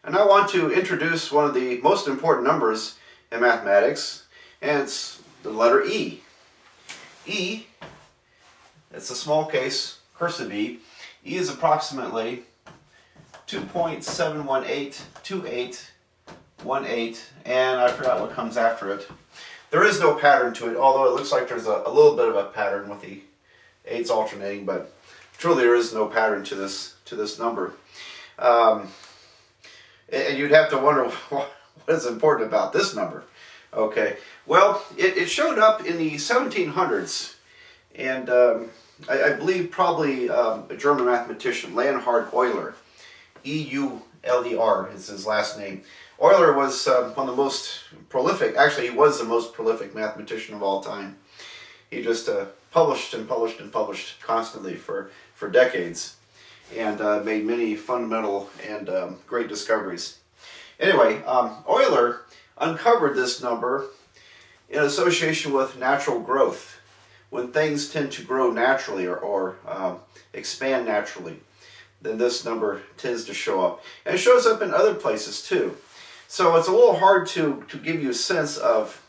And I want to introduce one of the most important numbers in mathematics, and it's the letter E. E, it's a small case, cursive E. E is approximately 2.7182818, and I forgot what comes after it. There is no pattern to it, although it looks like there's a little bit of a pattern with the 8s alternating, but truly there is no pattern to this number. And you'd have to wonder what is important about this number. Okay, well, it showed up in the 1700s, and I believe probably a German mathematician, Leonhard Euler, E-U-L-E-R is his last name. Euler was one of the most prolific, actually he was the most prolific mathematician of all time. He just published and published and published constantly for decades, and made many fundamental and great discoveries. Anyway, Euler uncovered this number in association with natural growth. When things tend to grow naturally or expand naturally, then this number tends to show up. And it shows up in other places too. So it's a little hard to give you a sense of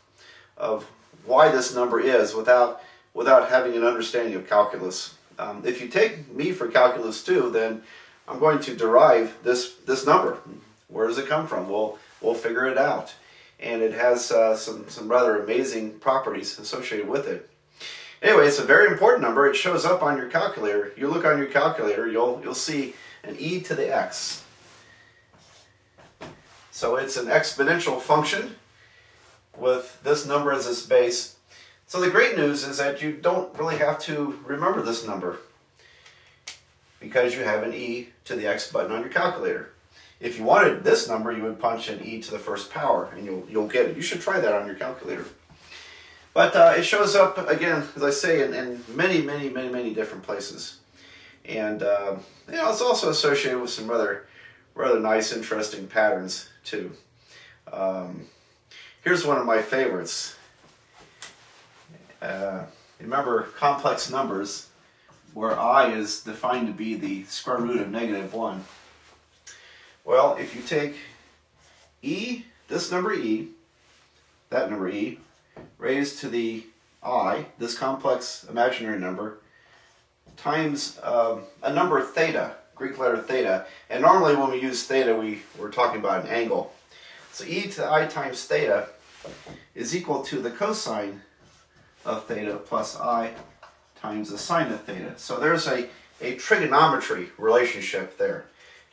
why this number is without having an understanding of calculus. If you take me for calculus 2, then I'm going to derive this number. Where does it come from? We'll figure it out. And it has some rather amazing properties associated with it. Anyway, it's a very important number. It shows up on your calculator. You look on your calculator, you'll see an e to the x. So it's an exponential function with this number as its base. So the great news is that you don't really have to remember this number because you have an e to the x button on your calculator. If you wanted this number, you would punch an e to the first power and you'll get it. You should try that on your calculator. But it shows up, again, as I say, in many different places. And it's also associated with some rather nice, interesting patterns too. Here's one of my favorites. Remember complex numbers, where I is defined to be the square root of -1. Well, if you take e, this number e, that number e, raised to the I, this complex imaginary number, times a number theta, Greek letter theta. And normally when we use theta, we're talking about an angle. So e to the I times theta is equal to the cosine of theta plus I times the sine of theta. So there's a trigonometry relationship there.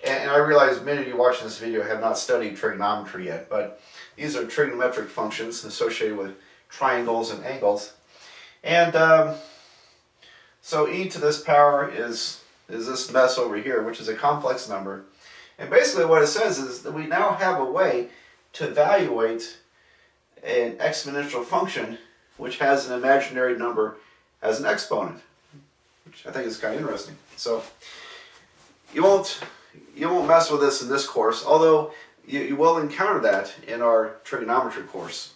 And I realize many of you watching this video have not studied trigonometry yet, but these are trigonometric functions associated with triangles and angles. And so e to this power is this mess over here, which is a complex number. And basically what it says is that we now have a way to evaluate an exponential function which has an imaginary number as an exponent, which I think is kind of interesting. So you won't mess with this in this course, although you will encounter that in our trigonometry course.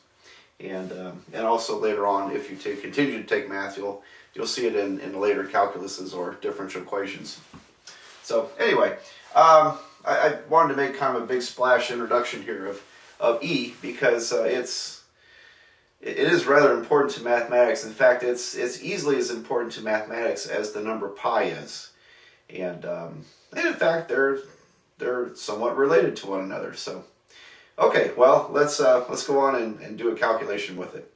And also later on, if you continue to take math, you'll see it in later calculuses or differential equations. So anyway, I wanted to make kind of a big splash introduction here of E, because it is rather important to mathematics. In fact, it's easily as important to mathematics as the number pi is, and in fact they're somewhat related to one another. So, okay, well let's go on and do a calculation with it.